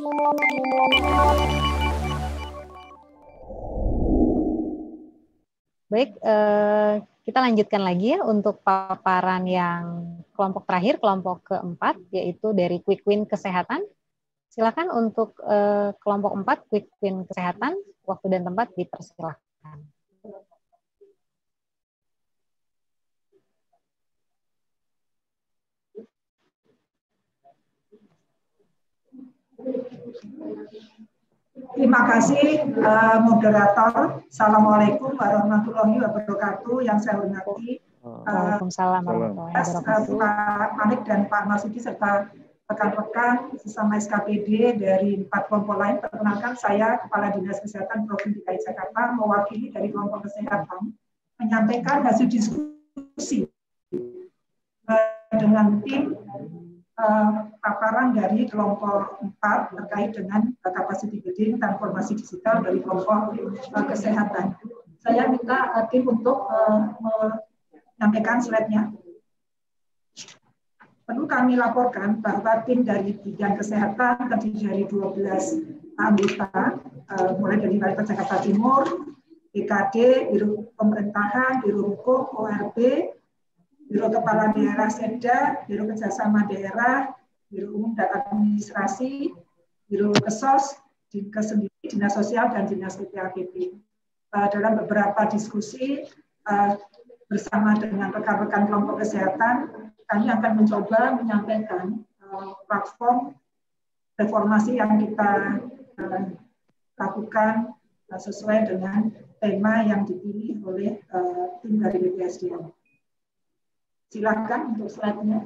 Baik, kita lanjutkan lagi ya untuk paparan yang kelompok terakhir, kelompok keempat, yaitu dari Quick Win Kesehatan. Silakan untuk kelompok 4, Quick Win Kesehatan, waktu dan tempat dipersilakan. Terima kasih moderator. Assalamualaikum warahmatullahi wabarakatuh. Yang saya hormati Waalaikumsalam warahmatullahi wabarakatuh. Pak Malik dan Pak Marsudi serta rekan-rekan sesama SKPD dari 4 kelompok lain. Perkenalkan, saya Kepala Dinas Kesehatan Provinsi DKI Jakarta mewakili dari kelompok kesehatan menyampaikan hasil diskusi dengan tim paparan dari kelompok 4 terkait dengan capacity building transformasi digital dari kelompok kesehatan. Saya minta tim untuk menyampaikan slide-nya. Perlu kami laporkan bahwa tim dari bidang kesehatan terdiri dari 12 anggota, mulai dari Wali Kota Jakarta Timur, BKD, Biro Pemerintahan, Biro Hukum, ORB, Biro Kepala Daerah Seda, Biro Kerjasama Daerah, Biro Umum dan Administrasi, Biro Kesos, Dinkes sendiri, Dinas Sosial, dan Dinas PPAPP. Dalam beberapa diskusi bersama dengan rekan-rekan kelompok kesehatan, kami akan mencoba menyampaikan platform reformasi yang kita lakukan sesuai dengan tema yang dipilih oleh tim dari BPSDM. Silakan untuk slide-nya.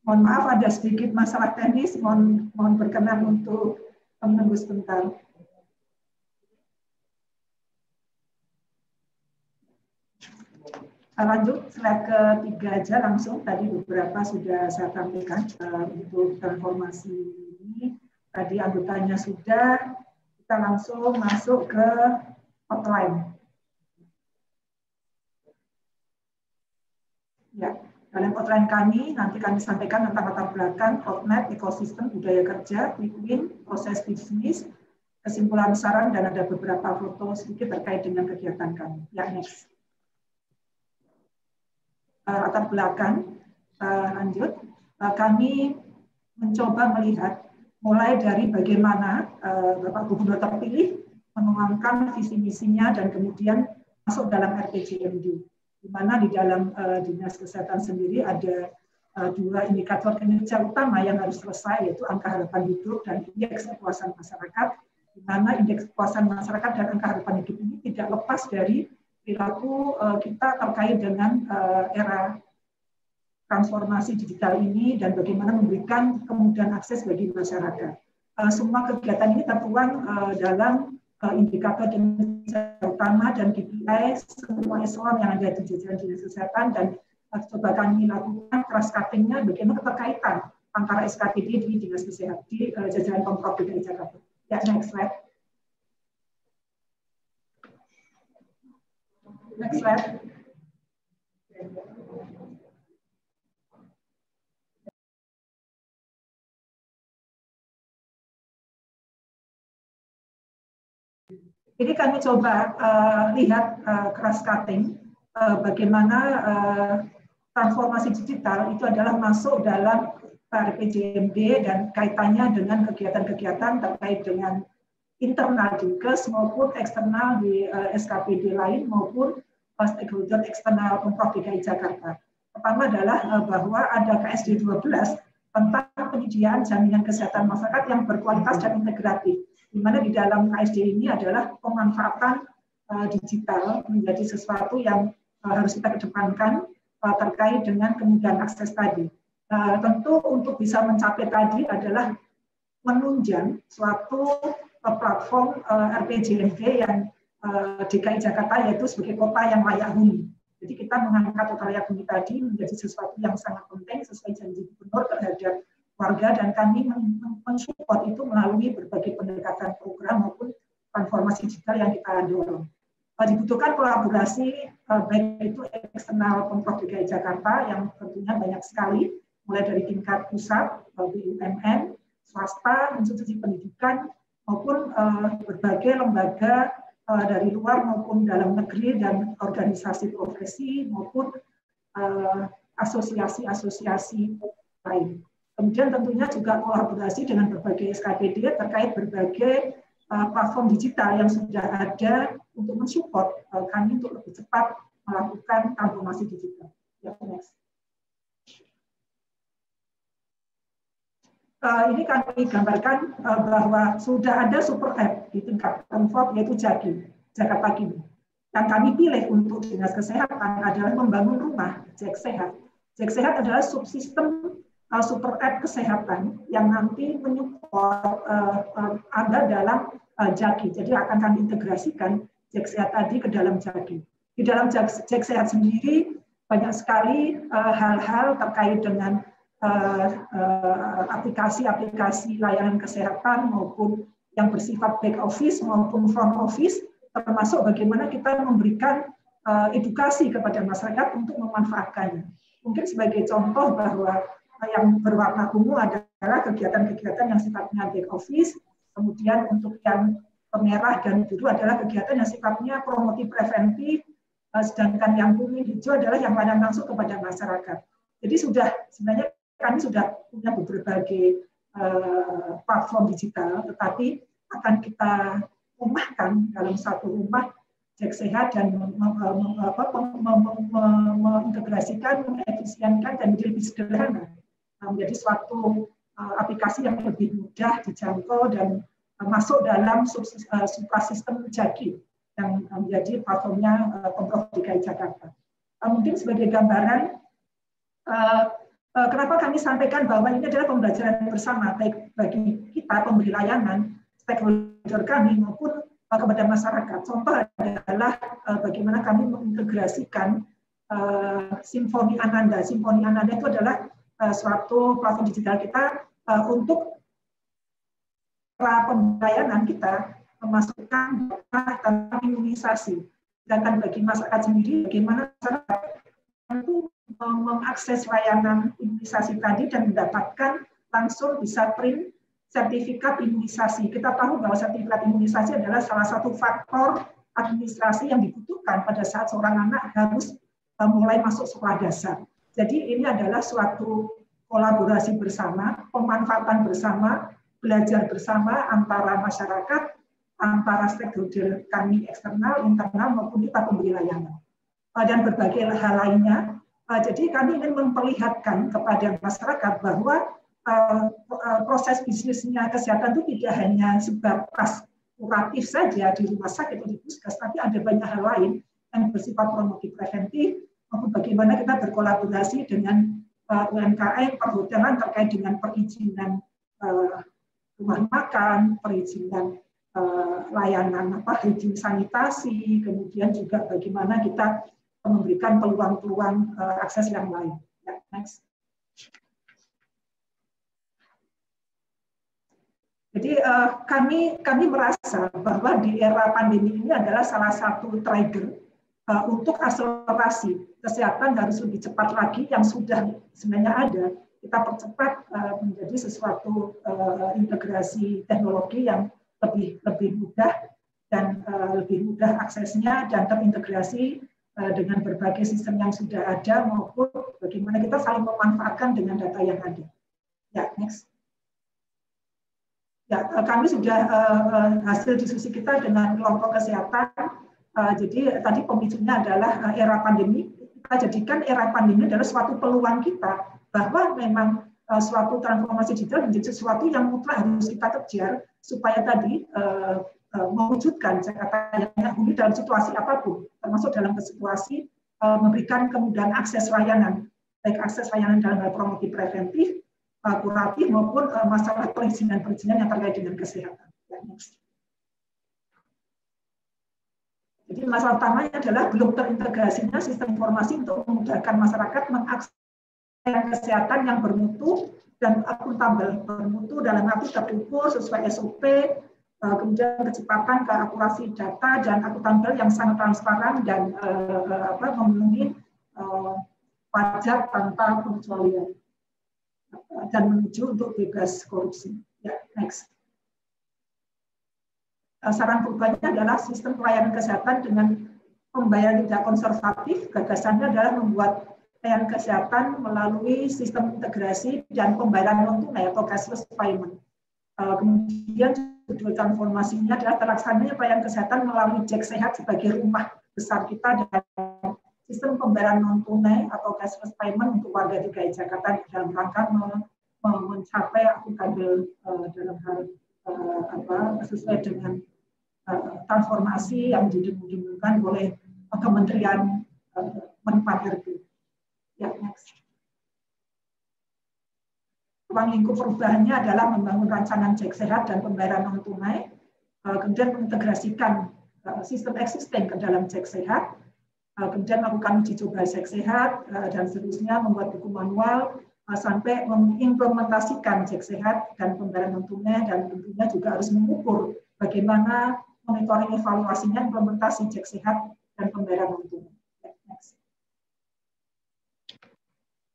Mohon maaf ada sedikit masalah teknis, mohon berkenan untuk menunggu sebentar. Lanjut slide ketiga aja langsung, tadi beberapa sudah saya sampaikan untuk transformasi ini. Tadi anggotanya sudah, kita langsung masuk ke outline. Ya. Dalam outline kami, nanti kami sampaikan tentang latar belakang, roadmap, ekosistem, budaya kerja, quick win, proses bisnis, kesimpulan saran, dan ada beberapa foto sedikit terkait dengan kegiatan kami. Ya, next. Latar belakang, lanjut. Kami mencoba melihat mulai dari bagaimana Bapak Gubernur terpilih menuangkan visi misinya dan kemudian masuk dalam RPJMD. Di mana di dalam Dinas Kesehatan sendiri ada 2 indikator kinerja utama yang harus selesai, yaitu angka harapan hidup dan indeks kepuasan masyarakat, di mana indeks kepuasan masyarakat dan angka harapan hidup ini tidak lepas dari perilaku kita terkait dengan era transformasi digital ini dan bagaimana memberikan kemudahan akses bagi masyarakat. Semua kegiatan ini tertuang dalam indikator kinerja utama dan KPI semua eselon yang ada di jajaran Dinas Kesehatan, dan coba kami lakukan cross cutting-nya bagaimana keterkaitan antara SKPD di Dinas Kesehatan di jajaran Pemprov DKI Jakarta. Ya, next slide. Next slide. Jadi kami coba lihat cross cutting bagaimana transformasi digital itu adalah masuk dalam RPJMD dan kaitannya dengan kegiatan-kegiatan terkait dengan internal Dinkes maupun eksternal di SKPD lain maupun stakeholder eksternal Pemprov DKI Jakarta. Pertama adalah bahwa ada KSD 12 tentang penyediaan jaminan kesehatan masyarakat yang berkualitas dan integratif, di mana di dalam KSD ini adalah pemanfaatan digital menjadi sesuatu yang harus kita kedepankan terkait dengan kemudahan akses tadi. Tentu untuk bisa mencapai tadi adalah menunjang suatu platform RPJMD yang DKI Jakarta, yaitu sebagai kota yang layak huni. Jadi kita mengangkat kota layak huni tadi menjadi sesuatu yang sangat penting sesuai janji gubernur terhadap warga, dan kami mensupport itu melalui berbagai pendekatan program maupun transformasi digital yang kita dorong. Dibutuhkan kolaborasi baik itu eksternal Pemprov DKI Jakarta yang tentunya banyak sekali, mulai dari tingkat pusat, BUMN, swasta, institusi pendidikan, maupun berbagai lembaga dari luar maupun dalam negeri, dan organisasi profesi maupun asosiasi-asosiasi lain. Kemudian tentunya juga kolaborasi dengan berbagai SKPD terkait berbagai platform digital yang sudah ada untuk mensupport kami untuk lebih cepat melakukan transformasi digital. Ya, next. Ini kami gambarkan bahwa sudah ada super app di tingkat Pemprov, yaitu JAKI, Jakarta Kini. Yang kami pilih untuk Dinas Kesehatan adalah membangun rumah JEK Sehat. JEK Sehat adalah subsistem super app kesehatan yang nanti menyupport Anda dalam JAKI. Jadi akan kami integrasikan JEK Sehat tadi ke dalam JAKI. Di dalam JEK Sehat sendiri banyak sekali hal-hal terkait dengan aplikasi-aplikasi layanan kesehatan maupun yang bersifat back office maupun front office, termasuk bagaimana kita memberikan edukasi kepada masyarakat untuk memanfaatkannya. Mungkin sebagai contoh bahwa yang berwarna ungu adalah kegiatan-kegiatan yang sifatnya back office, kemudian untuk yang merah dan biru adalah kegiatan yang sifatnya promotif preventif, sedangkan yang kuning hijau adalah yang layanan langsung kepada masyarakat. Jadi sebenarnya kami sudah punya berbagai platform digital, tetapi akan kita rumahkan dalam satu rumah JEK Sehat dan mengintegrasikan, mengefisienkan, dan menjadi lebih sederhana, menjadi suatu aplikasi yang lebih mudah dijangkau dan masuk dalam suprasistem JAKI yang menjadi platformnya Pemprov DKI Jakarta. Mungkin sebagai gambaran, kenapa kami sampaikan bahwa ini adalah pembelajaran bersama, baik bagi kita pemberi layanan, stakeholder kami, maupun kepada masyarakat. Contoh adalah bagaimana kami mengintegrasikan Simfoni Ananda. Simfoni Ananda itu adalah suatu platform digital kita untuk para pembelayanan kita memasukkan data tentang imunisasi. Sedangkan bagi masyarakat sendiri, bagaimana masyarakat itu mengakses layanan imunisasi tadi dan mendapatkan langsung bisa print sertifikat imunisasi. Kita tahu bahwa sertifikat imunisasi adalah salah satu faktor administrasi yang dibutuhkan pada saat seorang anak harus mulai masuk sekolah dasar. Jadi ini adalah suatu kolaborasi bersama, pemanfaatan bersama, belajar bersama antara masyarakat, antara stakeholder kami eksternal, internal, maupun kita pemberi layanan. Dan berbagai hal lainnya. Jadi kami ingin memperlihatkan kepada masyarakat bahwa proses bisnisnya kesehatan itu tidak hanya sebatas kuratif saja di rumah sakit atau di puskes, tapi ada banyak hal lain yang bersifat promotif preventif, maupun bagaimana kita berkolaborasi dengan UMKM, perhotelan terkait dengan perizinan rumah makan, perizinan layanan higien sanitasi, kemudian juga bagaimana kita memberikan peluang-peluang akses yang lain. Ya, next. Jadi kami merasa bahwa di era pandemi ini adalah salah satu trigger untuk akselerasi kesehatan harus lebih cepat lagi yang sudah sebenarnya ada. Kita percepat menjadi sesuatu integrasi teknologi yang lebih mudah dan lebih mudah aksesnya dan terintegrasi dengan berbagai sistem yang sudah ada maupun bagaimana kita saling memanfaatkan dengan data yang ada. Ya, next. Ya, kami sudah hasil diskusi kita dengan kelompok kesehatan. Jadi tadi pemicunya adalah era pandemi. Kita jadikan era pandemi adalah suatu peluang kita bahwa memang suatu transformasi digital menjadi sesuatu yang mutlak harus kita kejar supaya tadi mewujudkan Jakarta yang layak huni dalam situasi apapun, termasuk dalam situasi memberikan kemudahan akses layanan, baik akses layanan dalam hal promotif preventif, kuratif maupun masalah perizinan-perizinan yang terkait dengan kesehatan. Jadi masalah utamanya adalah belum terintegrasinya sistem informasi untuk memudahkan masyarakat mengakses kesehatan yang bermutu dan akuntabel. Bermutu dalam arti terukur sesuai SOP, kemudian kecepatan, keakurasi data, dan akuntabel yang sangat transparan dan memenuhi pajak tanpa pengecualian dan menuju untuk bebas korupsi. Ya, next. Saran perubahannya adalah sistem pelayanan kesehatan dengan pembayaran tidak konservatif. Gagasannya adalah membuat pelayanan kesehatan melalui sistem integrasi dan pembayaran non-tunai atau cashless payment. Kemudian judul transformasinya adalah terlaksananya pelayanan kesehatan melalui Jack Sehat sebagai rumah besar kita dan sistem pembayaran non-tunai atau cashless payment untuk warga DKI Jakarta dalam rangka mencapai akuntabel dalam hal sesuai dengan transformasi yang didengungkan oleh Kementerian Menpan-RB. Ya, next. Ruang lingkup perubahannya adalah membangun rancangan Jack Sehat dan pembayaran non tunai, kemudian mengintegrasikan sistem existing ke dalam Jack Sehat, kemudian melakukan uji coba Jack Sehat dan seterusnya, membuat buku manual sampai mengimplementasikan Jack Sehat dan pembayaran non tunai, dan tentunya juga harus mengukur bagaimana monitoring evaluasinya implementasi Jack Sehat dan pembayaran non tunai.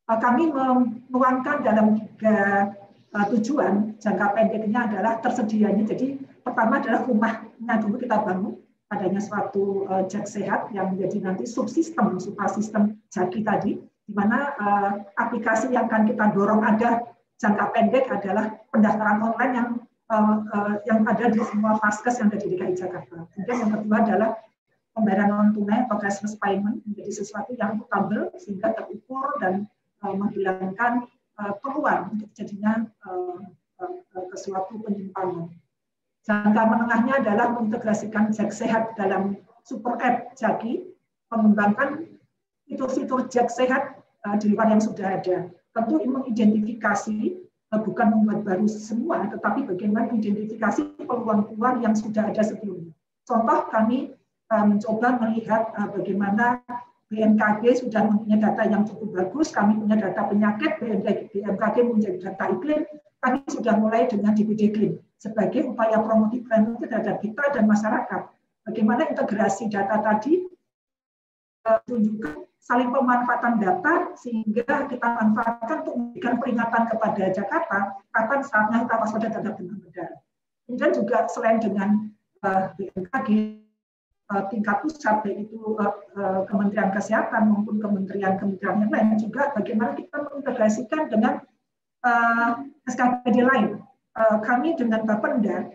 Kami menuangkan dalam 3 tujuan. Jangka pendeknya adalah tersedianya. Jadi pertama adalah rumahnya dulu kita bangun, adanya suatu Jack Sehat yang menjadi nanti subsistem, subsistem Jaki tadi, di mana aplikasi yang akan kita dorong ada jangka pendek adalah pendaftaran online yang ada di semua vaskes yang ada di DKI Jakarta. Kemudian yang kedua adalah pembayaran non tunai atau cashless payment menjadi sesuatu yang akuntabel sehingga terukur dan menghilangkan peluang untuk terjadinya suatu penyimpangan. Jangka menengahnya adalah mengintegrasikan Jack Sehat dalam super app Jaki, mengembangkan fitur-fitur Jack Sehat di luar yang sudah ada. Tentu mengidentifikasi, bukan membuat baru semua, tetapi bagaimana identifikasi peluang-peluang yang sudah ada sebelumnya. Contoh, kami mencoba melihat bagaimana BMKG sudah mempunyai data yang cukup bagus, kami punya data penyakit, BMKG punya data iklim, kami sudah mulai dengan DPD iklim sebagai upaya promotif preventif terhadap kita dan masyarakat. Bagaimana integrasi data tadi tunjukkan saling pemanfaatan data sehingga kita manfaatkan untuk memberikan peringatan kepada Jakarta kapan saatnya kita waspada terhadap demam berdarah. Kemudian juga selain dengan BMKG, tingkat pusat, yaitu Kementerian Kesehatan maupun kementerian-kementerian yang lain, juga bagaimana kita mengintegrasikan dengan SKPD lain. Kami dengan Bapenda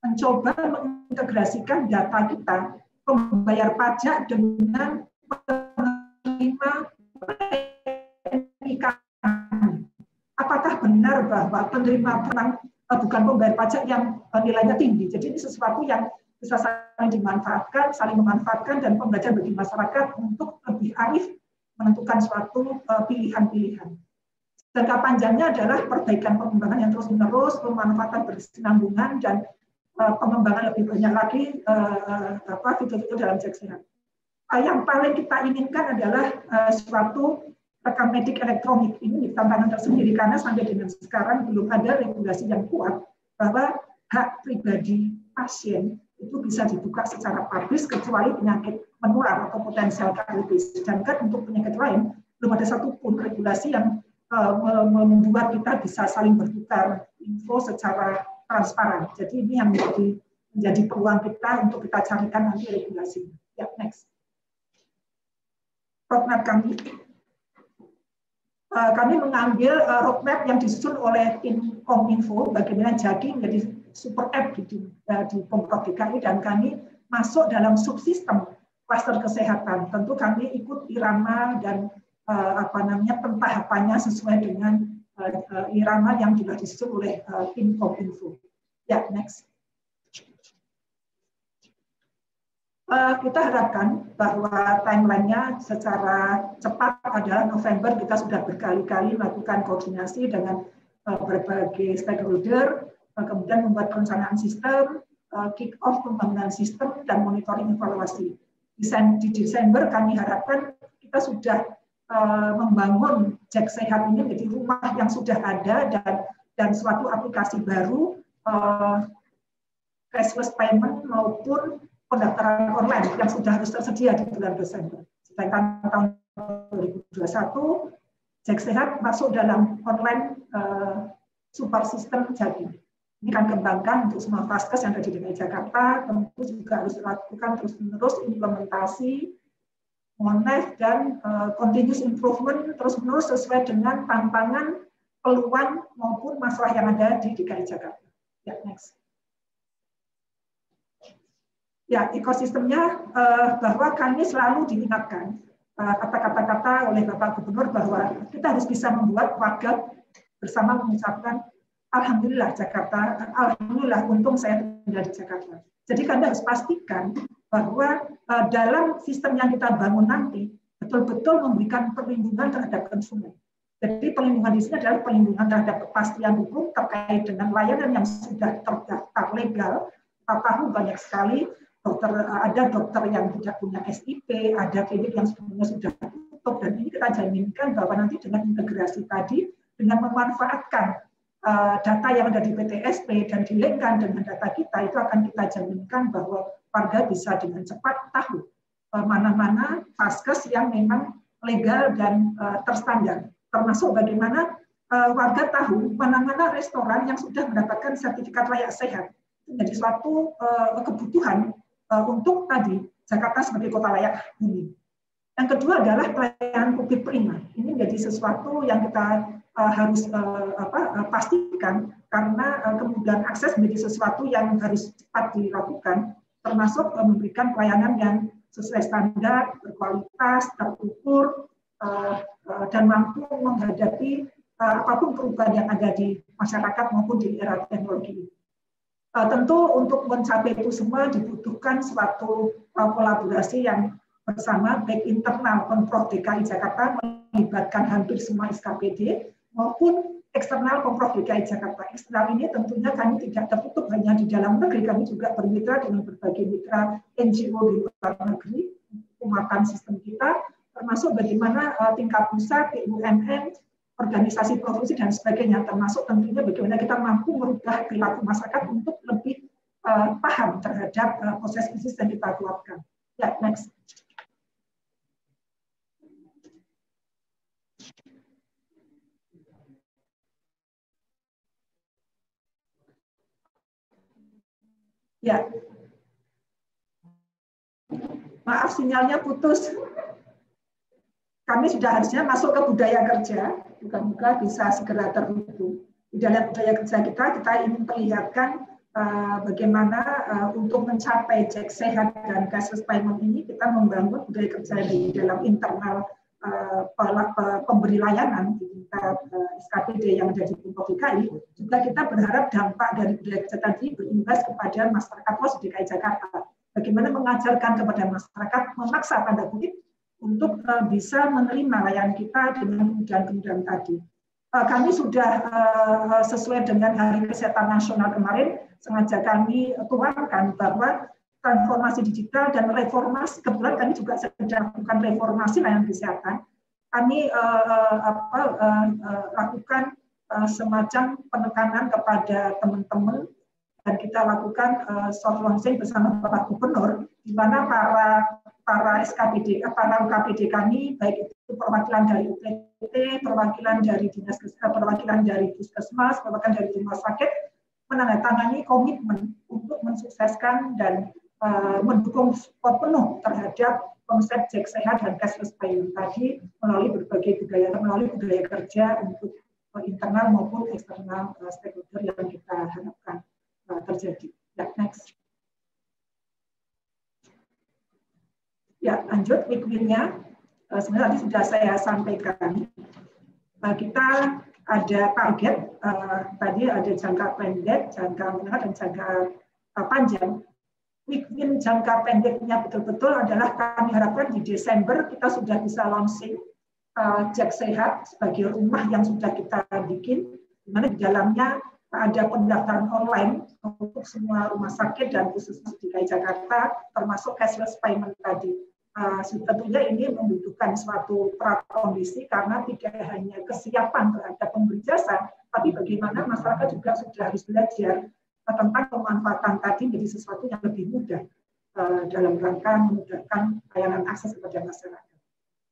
mencoba mengintegrasikan data kita, pembayar pajak dengan penerima PNIK. Apakah benar bahwa penerima bukan pembayar pajak yang nilainya tinggi? Jadi ini sesuatu yang bisa saling dimanfaatkan, saling memanfaatkan, dan pembelajaran bagi masyarakat untuk lebih arif menentukan suatu pilihan-pilihan. Jangka panjangnya adalah perbaikan pengembangan yang terus-menerus, pemanfaatan berkesinambungan, dan pengembangan lebih banyak lagi fitur-fitur dalam Jack Sehat. Yang paling kita inginkan adalah suatu rekam medik elektronik. Ini tantangan tersendiri karena sampai dengan sekarang belum ada regulasi yang kuat bahwa hak pribadi pasien itu bisa dibuka secara publis kecuali penyakit menular atau potensial kritis. Sedangkan untuk penyakit lain belum ada satupun regulasi yang membuat kita bisa saling bertukar info secara transparan. Jadi ini yang menjadi peluang kita untuk kita carikan nanti regulasi. Ya, next. Roadmap kami. Kami mengambil roadmap yang disusun oleh tim Kominfo, bagaimana Jaki menjadi super app di Pemprov DKI, dan kami masuk dalam subsistem klaster kesehatan. Tentu kami ikut irama dan pentahapannya sesuai dengan irama yang sudah disusun oleh tim Kominfo. Ya, next. Kita harapkan bahwa timeline-nya secara cepat adalah November. Kita sudah berkali-kali melakukan koordinasi dengan berbagai stakeholder, kemudian membuat perencanaan sistem, kick-off pembangunan sistem, dan monitoring evaluasi. Di Desember kami harapkan kita sudah membangun Jack Sehat ini menjadi rumah yang sudah ada dan suatu aplikasi baru, cashless payment maupun pendaftaran online yang sudah harus tersedia di bulan Desember. Sedangkan tahun 2021, Jack Sehat masuk dalam online super system jadi. Ini kan kembangkan untuk semua vaskes yang ada di DKI Jakarta, tentu juga harus dilakukan terus-menerus implementasi, monef, dan continuous improvement terus-menerus sesuai dengan tantangan, peluang, maupun masalah yang ada di DKI Jakarta. Ya, next. Ya, ekosistemnya bahwa kami selalu diingatkan kata-kata oleh Bapak Gubernur bahwa kita harus bisa membuat warga bersama mengucapkan Alhamdulillah Jakarta, Alhamdulillah untung saya tinggal di Jakarta. Jadi kami harus pastikan bahwa dalam sistem yang kita bangun nanti betul-betul memberikan perlindungan terhadap konsumen. Jadi perlindungan di sini adalah perlindungan terhadap kepastian hukum terkait dengan layanan yang sudah terdaftar legal. Kita tahu banyak sekali ada dokter yang tidak punya SIP, ada klinik yang sebenarnya sudah tutup, dan ini kita jaminkan bahwa nanti dengan integrasi tadi, dengan memanfaatkan data yang ada di PTSP dan dilengkan dengan data kita, itu akan kita jaminkan bahwa warga bisa dengan cepat tahu mana-mana vaskes yang memang legal dan terstandar, termasuk bagaimana warga tahu mana-mana restoran yang sudah mendapatkan sertifikat layak sehat. Jadi suatu kebutuhan untuk tadi Jakarta sebagai kota layak huni. Yang kedua adalah pelayanan publik prima. Ini menjadi sesuatu yang kita harus pastikan karena kemudahan akses menjadi sesuatu yang harus cepat dilakukan, termasuk memberikan pelayanan yang sesuai standar, berkualitas, terukur, dan mampu menghadapi apapun perubahan yang ada di masyarakat maupun di era teknologi. Tentu untuk mencapai itu semua dibutuhkan suatu kolaborasi yang bersama baik internal Pemprov DKI Jakarta melibatkan hampir semua SKPD maupun eksternal Pemprov DKI Jakarta. Eksternal ini tentunya kami tidak tertutup hanya di dalam negeri, kami juga bermitra dengan berbagai mitra NGO di luar negeri, penguatan sistem kita, termasuk bagaimana tingkat pusat, BUMN, organisasi profesi dan sebagainya, termasuk tentunya bagaimana kita mampu merubah perilaku masyarakat untuk lebih paham terhadap proses bisnis yang kita keluarkan. Ya, next. Ya, maaf sinyalnya putus. Kami sudah harusnya masuk ke budaya kerja, moga-moga bisa segera terhubung. Di dalam budaya kerja kita ingin perlihatkan bagaimana untuk mencapai Jack Sehat dan cashless payment ini, kita membangun budaya kerja di dalam internal pemberi layanan di tingkat SKPD yang ada di Pemprov DKI. Juga kita berharap dampak dari budaya kerja tadi berimbas kepada masyarakat luas di DKI Jakarta. Bagaimana mengajarkan kepada masyarakat, memaksa tanda kutip, untuk bisa menerima layanan kita dengan kemudahan-kemudahan tadi. Kami sudah sesuai dengan Hari Kesehatan Nasional kemarin, sengaja kami tuangkan bahwa transformasi digital dan reformasi, kebetulan kami juga sedang melakukan reformasi layanan kesehatan. Kami lakukan semacam penekanan kepada teman-teman, dan kita lakukan soft launching bersama Bapak Gubernur, di mana para SKPD, para UKPD kami, baik itu perwakilan dari UPT, perwakilan dari dinas, perwakilan dari puskesmas, perwakilan dari rumah sakit, menandatangani komitmen untuk mensukseskan dan mendukung support penuh terhadap konsep Jack Sehat dan cashless payment tadi melalui berbagai budaya, melalui budaya kerja untuk internal maupun eksternal stakeholder yang kita harapkan terjadi. Ya, next. Ya, lanjut quick-win-nya. Sebenarnya tadi sudah saya sampaikan. Kita ada target, tadi ada jangka pendek, jangka menengah, dan jangka panjang. quick win jangka pendeknya betul-betul adalah kami harapkan di Desember kita sudah bisa launching Cek Sehat sebagai rumah yang sudah kita bikin, di mana di dalamnya ada pendaftaran online untuk semua rumah sakit dan khususnya di DKI Jakarta, termasuk cashless payment tadi. Tentunya ini membutuhkan suatu prakondisi karena tidak hanya kesiapan terhadap pemberi jasa, tapi bagaimana masyarakat juga sudah harus belajar tentang pemanfaatan tadi menjadi sesuatu yang lebih mudah dalam rangka memudahkan layanan akses kepada masyarakat.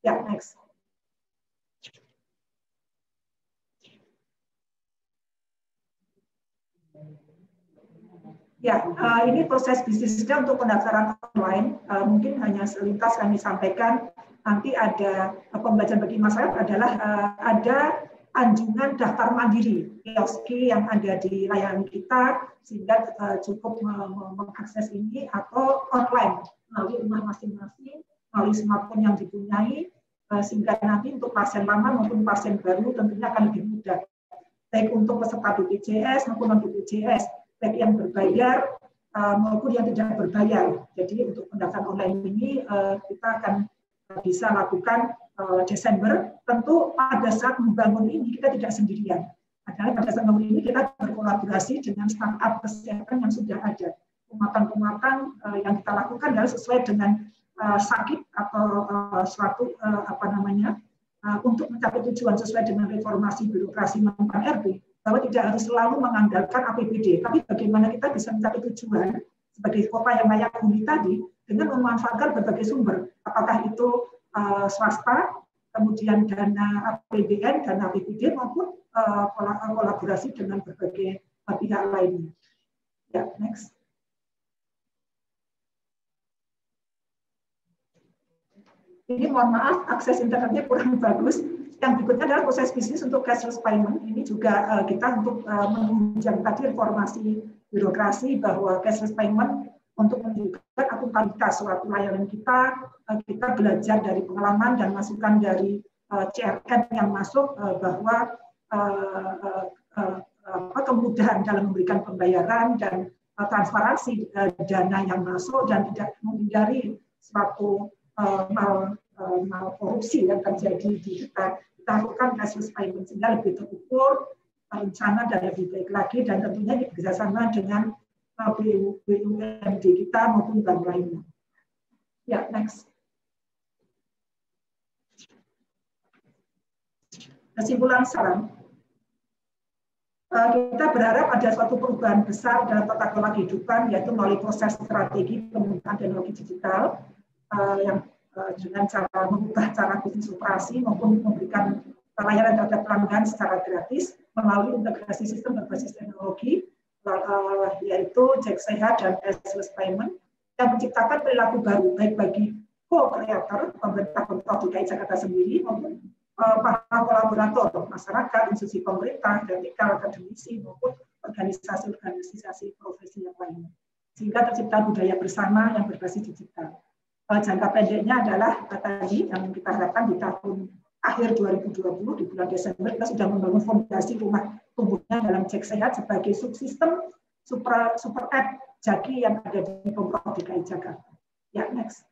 Ya, next. Ya, ini proses bisnisnya untuk pendaftaran online. Mungkin hanya selintas kami sampaikan. Nanti ada pembelajaran bagi masyarakat adalah ada anjungan daftar mandiri kioski yang ada di layanan kita sehingga cukup mengakses ini atau online melalui rumah masing-masing, melalui smartphone yang dipunyai sehingga nanti untuk pasien lama maupun pasien baru tentunya akan lebih mudah baik untuk peserta BPJS maupun non BPJS, baik yang berbayar maupun yang tidak berbayar. Jadi untuk pendaftaran online ini kita akan bisa lakukan Desember. Tentu pada saat membangun ini kita tidak sendirian. Adalah pada saat membangun ini kita berkolaborasi dengan startup kesehatan yang sudah ada. Penguatan-penguatan yang kita lakukan adalah sesuai dengan sakit atau suatu untuk mencapai tujuan sesuai dengan reformasi birokrasi Menpan RB, bahwa tidak harus selalu mengandalkan APBD, tapi bagaimana kita bisa mencapai tujuan sebagai kota yang layak huni tadi dengan memanfaatkan berbagai sumber, apakah itu swasta, kemudian dana APBN, dana APBD maupun kolaborasi dengan berbagai pihak lainnya. Ya, next. Ini mohon maaf, akses internetnya kurang bagus. Yang berikutnya adalah proses bisnis untuk cashless payment. Ini juga kita untuk menunjang tadi reformasi birokrasi bahwa cashless payment untuk menunjukkan akuntabilitas suatu layanan kita belajar dari pengalaman dan masukan dari CRM yang masuk bahwa kemudahan dalam memberikan pembayaran dan transparansi dana yang masuk dan tidak menghindari suatu korupsi yang terjadi di kita lakukan cashless payment sehingga lebih terukur, rencana dan lebih baik lagi dan tentunya bekerjasama dengan BUMD kita maupun bank lainnya. Ya, next. Kesimpulan saran. Kita berharap ada suatu perubahan besar dalam tata kelola kehidupan, yaitu melalui proses strategi penggunaan teknologi digital yang dengan cara mengubah cara bisnis operasi maupun memberikan layanan terhadap pelanggan secara gratis melalui integrasi sistem berbasis teknologi, yaitu Cek Sehat dan cashless payment yang menciptakan perilaku baru baik bagi co-creator, pemerintah DKI Jakarta sendiri maupun para kolaborator, masyarakat, institusi pemerintah, vertikal, akademisi maupun organisasi-organisasi profesi yang lainnya. Sehingga tercipta budaya bersama yang berbasis digital. Jangka pendeknya adalah tadi yang kita harapkan di tahun akhir 2020 di bulan Desember kita sudah membangun fondasi rumah tumbuhnya dalam Cek Sehat sebagai subsistem super app Jaki yang ada di Pemprov DKI Jakarta. Ya, next.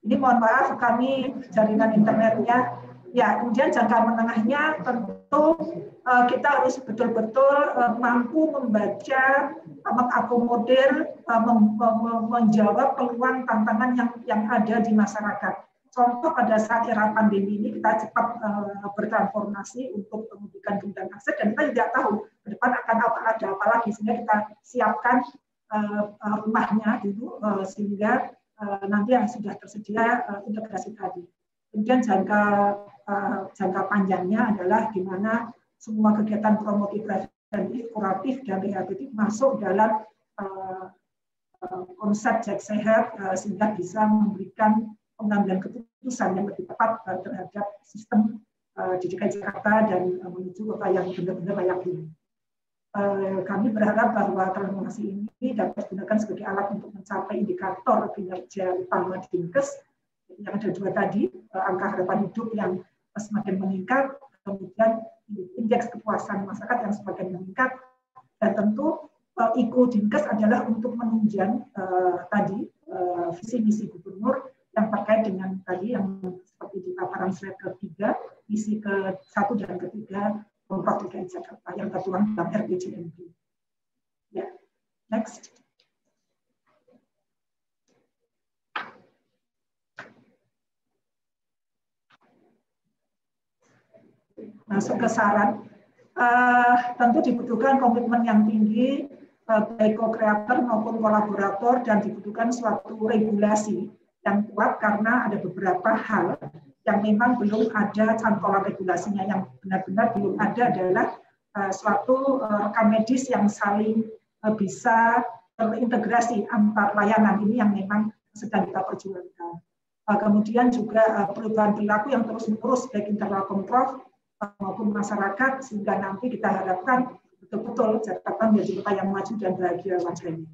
Ini mohon maaf kami jaringan internetnya. Ya, kemudian jangka menengahnya tentu kita harus betul-betul mampu membaca, mengakomodir, menjawab peluang tantangan yang ada di masyarakat. Contoh pada saat era pandemi ini kita cepat bertransformasi untuk memberikan kemudahan akses dan kita tidak tahu ke depan akan ada apa lagi sehingga kita siapkan rumahnya dulu sehingga nanti yang sudah tersedia integrasi tadi. Kemudian jangka panjangnya adalah di mana semua kegiatan promotif, preventif, kuratif, dan rehabilitatif masuk dalam konsep Cek Sehat sehingga bisa memberikan pengambilan keputusan yang lebih tepat terhadap sistem di DKI Jakarta dan menuju apa yang benar-benar layak huni. Kami berharap bahwa transformasi ini dapat digunakan sebagai alat untuk mencapai indikator kinerja utama Dinkes yang ada dua tadi, angka harapan hidup yang semakin meningkat, kemudian indeks kepuasan masyarakat yang semakin meningkat, dan tentu IKU Dinkes adalah untuk menunjang tadi visi misi gubernur yang terkait dengan tadi yang seperti di paparan slide ketiga, misi ke-1 dan ketiga Pemprov DKI Jakarta yang tertuang dalam RPJMD. Ya, next. Masuk ke saran, tentu dibutuhkan komitmen yang tinggi baik co-creator maupun kolaborator, dan dibutuhkan suatu regulasi yang kuat karena ada beberapa hal yang memang belum ada cangkulan regulasinya. Yang benar-benar belum ada adalah suatu rekam medis yang saling bisa terintegrasi antar layanan. Ini yang memang sedang kita perjuangkan. Kemudian juga perubahan perilaku yang terus-menerus baik internal Pemprov maupun masyarakat, sehingga nanti kita harapkan betul-betul Jakarta menjadi kota yang maju dan bahagia warganya.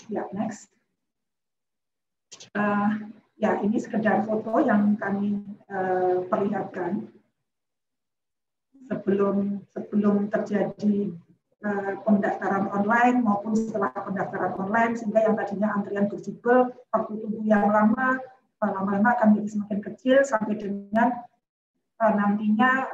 Ya, next. Ya, ini sekedar foto yang kami perlihatkan sebelum terjadi pendaftaran online maupun setelah pendaftaran online, sehingga yang tadinya antrian berjubel waktu tunggu yang lama-lama akan menjadi semakin kecil sampai dengan nantinya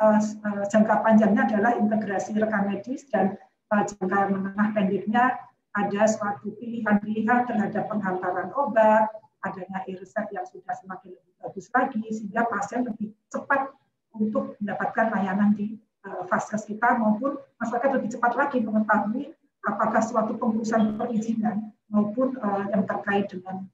jangka panjangnya adalah integrasi rekam medis, dan jangka menengah pendeknya ada suatu pilihan-pilihan terhadap penghantaran obat, adanya e-resep yang sudah semakin lebih bagus lagi, sehingga pasien lebih cepat untuk mendapatkan layanan di vaskes kita, maupun masyarakat lebih cepat lagi mengetahui apakah suatu pengurusan perizinan maupun yang terkait dengan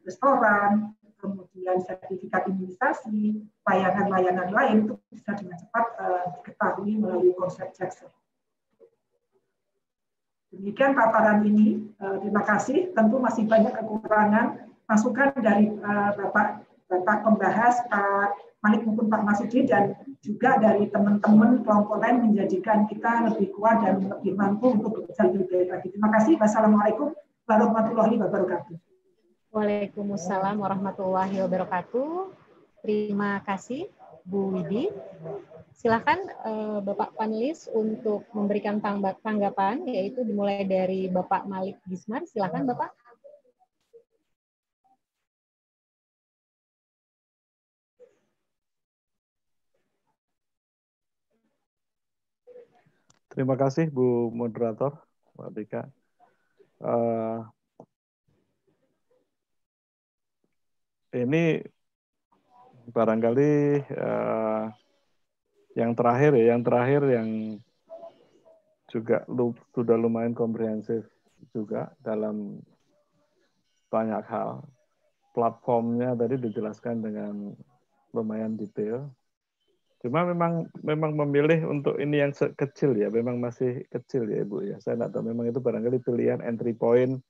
restoran, kemudian sertifikat imunisasi, layanan-layanan lain itu bisa dengan cepat diketahui melalui konsep Jackson. Demikian paparan ini. Terima kasih. Tentu masih banyak kekurangan masukan dari Bapak pembahas, Pak Malik maupun Pak Masudi, dan juga dari teman-teman kelompok lain menjadikan kita lebih kuat dan lebih mampu untuk bekerja lebih baik lagi. Terima kasih. Wassalamualaikum warahmatullahi wabarakatuh. Waalaikumsalam warahmatullahi wabarakatuh. Terima kasih Bu Widi. Silakan Bapak panelis untuk memberikan tanggapan, yaitu dimulai dari Bapak Malik Gismar. Silakan Bapak. Terima kasih Bu Moderator, Mbak Dika. Ini barangkali yang terakhir yang juga sudah lumayan komprehensif juga dalam banyak hal. Platformnya tadi dijelaskan dengan lumayan detail. Cuma memang memilih untuk ini yang kecil ya, memang masih kecil ya Ibu ya. Saya tidak tahu, memang itu barangkali pilihan entry point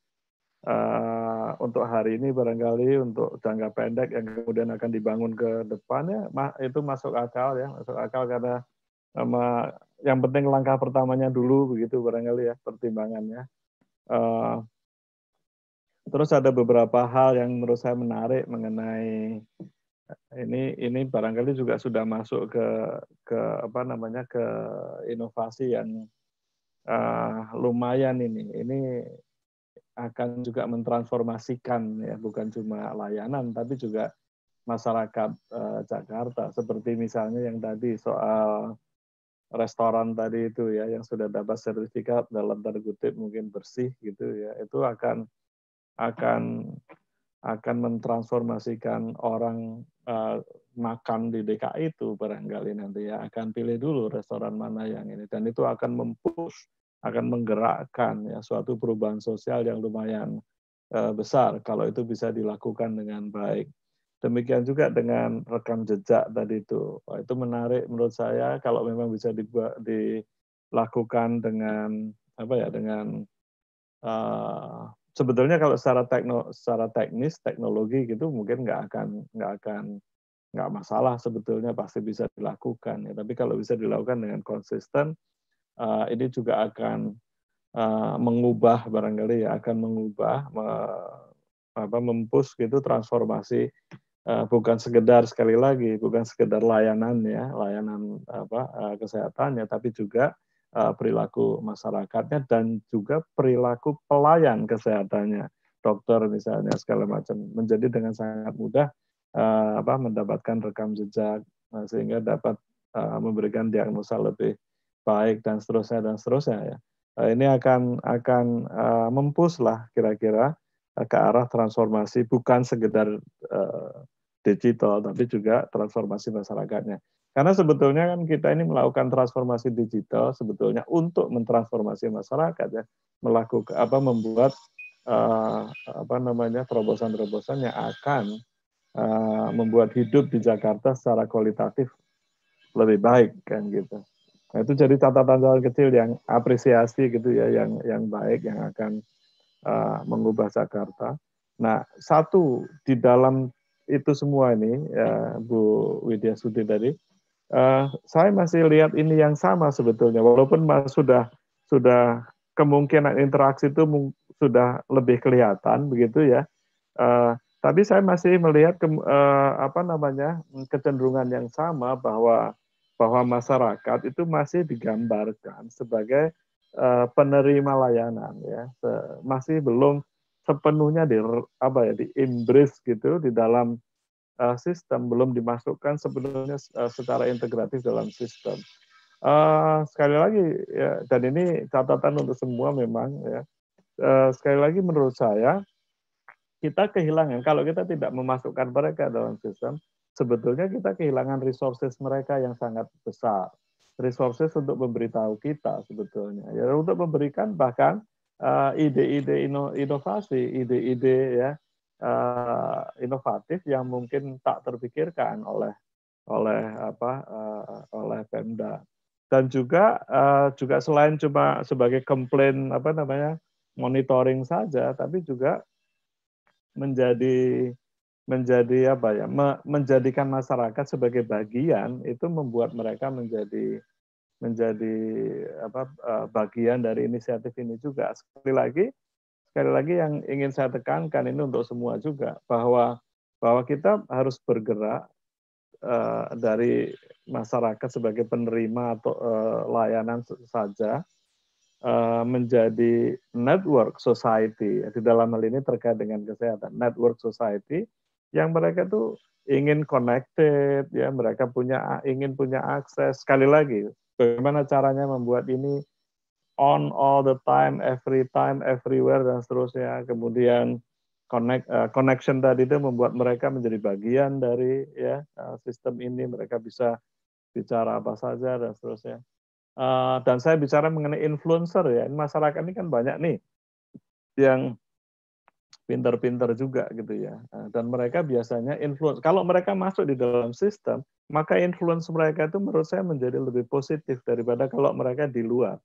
untuk hari ini, barangkali untuk jangka pendek yang kemudian akan dibangun ke depannya, itu masuk akal ya, masuk akal karena yang penting langkah pertamanya dulu begitu barangkali ya pertimbangannya. Terus ada beberapa hal yang menurut saya menarik mengenai ini barangkali juga sudah masuk ke apa namanya, ke inovasi yang lumayan ini akan juga mentransformasikan ya, bukan cuma layanan tapi juga masyarakat Jakarta, seperti misalnya yang tadi soal restoran tadi itu ya, yang sudah dapat sertifikat dalam tanda kutip mungkin bersih gitu ya, itu akan mentransformasikan orang makan di DKI itu barangkali nanti ya, akan pilih dulu restoran mana yang ini, dan itu akan mempush, akan menggerakkan ya suatu perubahan sosial yang lumayan besar kalau itu bisa dilakukan dengan baik. Demikian juga dengan rekam jejak tadi itu. Itu menarik menurut saya kalau memang bisa dilakukan dengan apa ya, dengan sebetulnya kalau secara teknis teknologi gitu mungkin nggak masalah, sebetulnya pasti bisa dilakukan ya. Tapi kalau bisa dilakukan dengan konsisten, ini juga akan mengubah barangkali ya, akan mengubah mempush gitu transformasi bukan sekedar sekali lagi bukan sekedar layanan ya, layanan kesehatannya, tapi juga perilaku masyarakatnya dan juga perilaku pelayan kesehatannya, dokter misalnya segala macam, menjadi dengan sangat mudah mendapatkan rekam jejak sehingga dapat memberikan diagnosa lebih baik dan seterusnya ya. Ini akan mempush lah kira-kira ke arah transformasi bukan sekedar digital, tapi juga transformasi masyarakatnya. Karena sebetulnya kan kita ini melakukan transformasi digital sebetulnya untuk mentransformasi masyarakat ya, membuat terobosan-terobosan yang akan membuat hidup di Jakarta secara kualitatif lebih baik kan gitu. Nah, itu jadi catatan kecil yang apresiasi gitu ya, yang baik yang akan mengubah Jakarta. Nah, satu di dalam itu semua ini, Bu Widya Sudi tadi, saya masih lihat ini yang sama sebetulnya, walaupun sudah kemungkinan interaksi itu sudah lebih kelihatan begitu ya. Tapi saya masih melihat kecenderungan yang sama bahwa masyarakat itu masih digambarkan sebagai penerima layanan ya, masih belum sepenuhnya di-embrace gitu di dalam sistem, belum dimasukkan sebenarnya secara integratif dalam sistem. Sekali lagi ya, dan ini catatan untuk semua memang ya. Sekali lagi menurut saya kita kehilangan kalau kita tidak memasukkan mereka dalam sistem, sebetulnya kita kehilangan resources mereka yang sangat besar. Resources untuk memberitahu kita sebetulnya, ya, untuk memberikan bahkan ide-ide inovasi, ide-ide ya inovatif yang mungkin tak terpikirkan oleh Pemda. Dan juga selain cuma sebagai komplain monitoring saja, tapi juga menjadikan masyarakat sebagai bagian, itu membuat mereka menjadi bagian dari inisiatif ini juga. Sekali lagi yang ingin saya tekankan ini untuk semua juga, bahwa kita harus bergerak dari masyarakat sebagai penerima atau layanan saja, menjadi network society, di dalam hal ini terkait dengan kesehatan, network society yang mereka tuh ingin connected ya, mereka ingin punya akses. Sekali lagi, bagaimana caranya membuat ini on all the time, everywhere dan seterusnya. Kemudian connection tadi itu membuat mereka menjadi bagian dari ya sistem ini, mereka bisa bicara apa saja dan seterusnya. Dan saya bicara mengenai influencer ya, masyarakat ini kan banyak nih yang pinter-pinter juga gitu ya, dan mereka biasanya influence, kalau mereka masuk di dalam sistem, maka influence mereka itu menurut saya menjadi lebih positif daripada kalau mereka di luar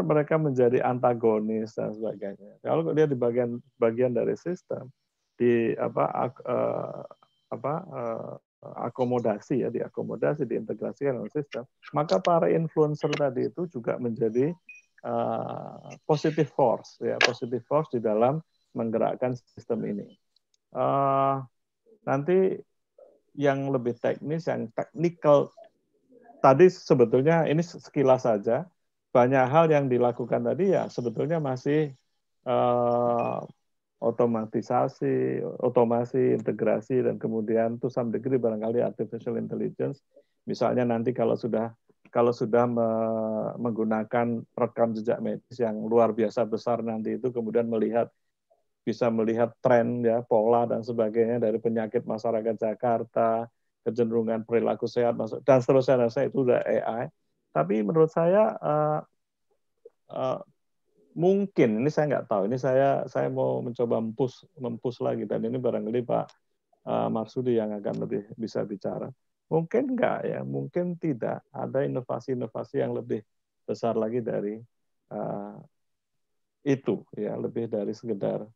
mereka menjadi antagonis dan sebagainya. Kalau dia di bagian dari sistem, di akomodasi ya, diintegrasikan dalam sistem, maka para influencer tadi itu juga menjadi positive force di dalam menggerakkan sistem ini. Nanti yang lebih teknis, yang teknikal tadi sebetulnya ini sekilas saja, banyak hal yang dilakukan tadi ya sebetulnya masih otomasi, integrasi, dan kemudian to some degree barangkali artificial intelligence. Misalnya nanti kalau sudah menggunakan rekam jejak medis yang luar biasa besar nanti itu, kemudian bisa melihat tren ya, pola dan sebagainya dari penyakit masyarakat Jakarta, kecenderungan perilaku sehat dan seterusnya, itu udah AI. Tapi menurut saya mungkin, ini saya nggak tahu, ini saya mau mencoba mempush lagi, dan ini barangkali Pak Marsudi yang akan lebih bisa bicara. Mungkin nggak ya, mungkin tidak ada inovasi-inovasi yang lebih besar lagi dari itu ya, lebih dari sekedar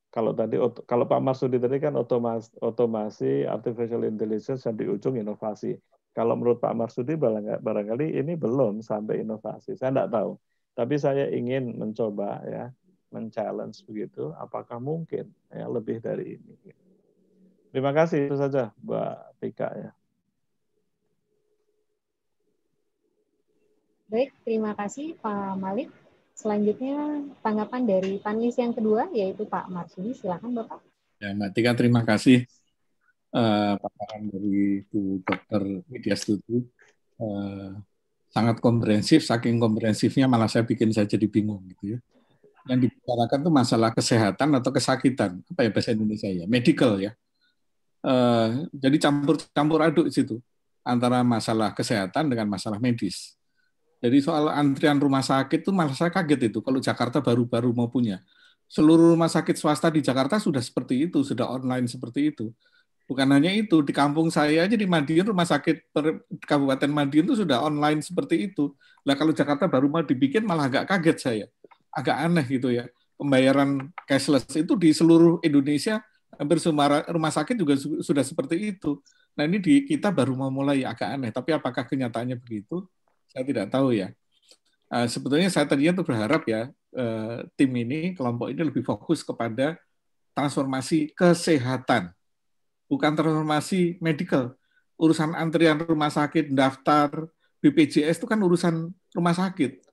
kalau Pak Marsudi tadi kan otomasi, artificial intelligence yang di ujung inovasi. Kalau menurut Pak Marsudi barangkali ini belum sampai inovasi, saya nggak tahu. Tapi saya ingin mencoba ya, men-challenge begitu, apakah mungkin ya lebih dari ini. Terima kasih, itu saja Mbak Tika ya. Baik, terima kasih Pak Malik. Selanjutnya tanggapan dari panelis yang kedua, yaitu Pak Marsudi. Silakan Bapak. Ya, Mbak Tika, terima kasih paparan dari Bu Dr. Widya Stuti. Sangat komprehensif, saking komprehensifnya malah saya bikin saya jadi bingung gitu ya. Yang dibicarakan itu masalah kesehatan atau kesakitan, apa ya bahasa Indonesia ya, medical ya. Jadi campur aduk di situ antara masalah kesehatan dengan masalah medis. Jadi soal antrian rumah sakit itu malah saya kaget itu kalau Jakarta baru-baru mau punya. Seluruh rumah sakit swasta di Jakarta sudah seperti itu, sudah online seperti itu. Bukan hanya itu, di kampung saya aja di Madiun, rumah sakit Kabupaten Madiun itu sudah online seperti itu. Nah kalau Jakarta baru mau dibikin malah agak kaget saya. Agak aneh gitu ya. Pembayaran cashless itu di seluruh Indonesia, hampir semua rumah sakit juga sudah seperti itu. Nah ini di kita baru mau mulai agak aneh. Tapi apakah kenyataannya begitu? Saya tidak tahu ya. Sebetulnya saya tadinya tuh berharap ya, tim ini, kelompok ini lebih fokus kepada transformasi kesehatan. Bukan transformasi medical. Urusan antrian rumah sakit, daftar, BPJS itu kan urusan rumah sakit.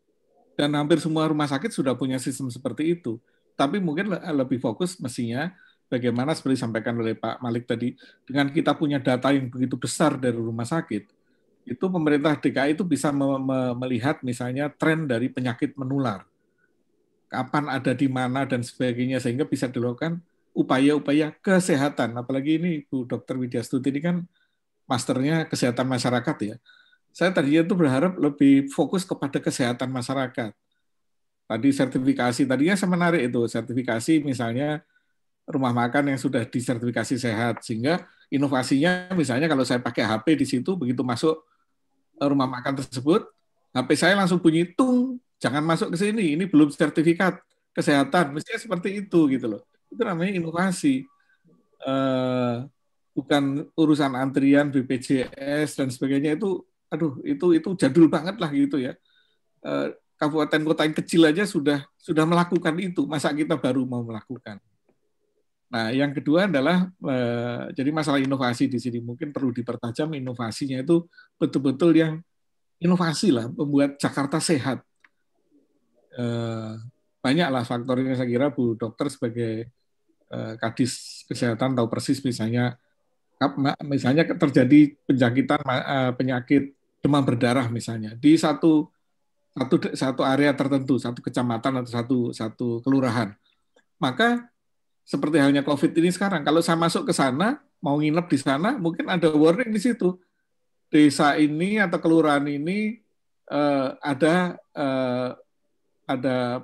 Dan hampir semua rumah sakit sudah punya sistem seperti itu. Tapi mungkin lebih fokus mestinya bagaimana seperti disampaikan oleh Pak Malik tadi, dengan kita punya data yang begitu besar dari rumah sakit, itu pemerintah DKI itu bisa melihat misalnya tren dari penyakit menular. Kapan ada di mana dan sebagainya, sehingga bisa dilakukan upaya-upaya kesehatan. Apalagi ini Bu Dr. Widya Stuti ini kan masternya kesehatan masyarakat ya. Saya tadinya itu berharap lebih fokus kepada kesehatan masyarakat. Tadi sertifikasi, tadinya saya menarik itu, sertifikasi misalnya rumah makan yang sudah disertifikasi sehat, sehingga inovasinya misalnya kalau saya pakai HP di situ, begitu masuk rumah makan tersebut, HP saya langsung bunyi tung, jangan masuk ke sini, ini belum sertifikat kesehatan, mestinya seperti itu gitu loh. Itu namanya inovasi. Bukan urusan antrian BPJS dan sebagainya itu, aduh itu jadul banget lah gitu ya. Kabupaten kota yang kecil aja sudah melakukan itu, masa kita baru mau melakukan. Nah, yang kedua adalah jadi masalah inovasi di sini mungkin perlu dipertajam, inovasinya itu betul-betul yang inovasi lah, membuat Jakarta sehat. Banyaklah faktornya, saya kira Bu Dokter sebagai Kadis Kesehatan tahu persis misalnya terjadi penjangkitan penyakit demam berdarah misalnya di satu area tertentu, satu kecamatan atau satu kelurahan. Maka seperti halnya COVID ini sekarang, kalau saya masuk ke sana, mau nginep di sana, mungkin ada warning di situ. Desa ini atau kelurahan ini ada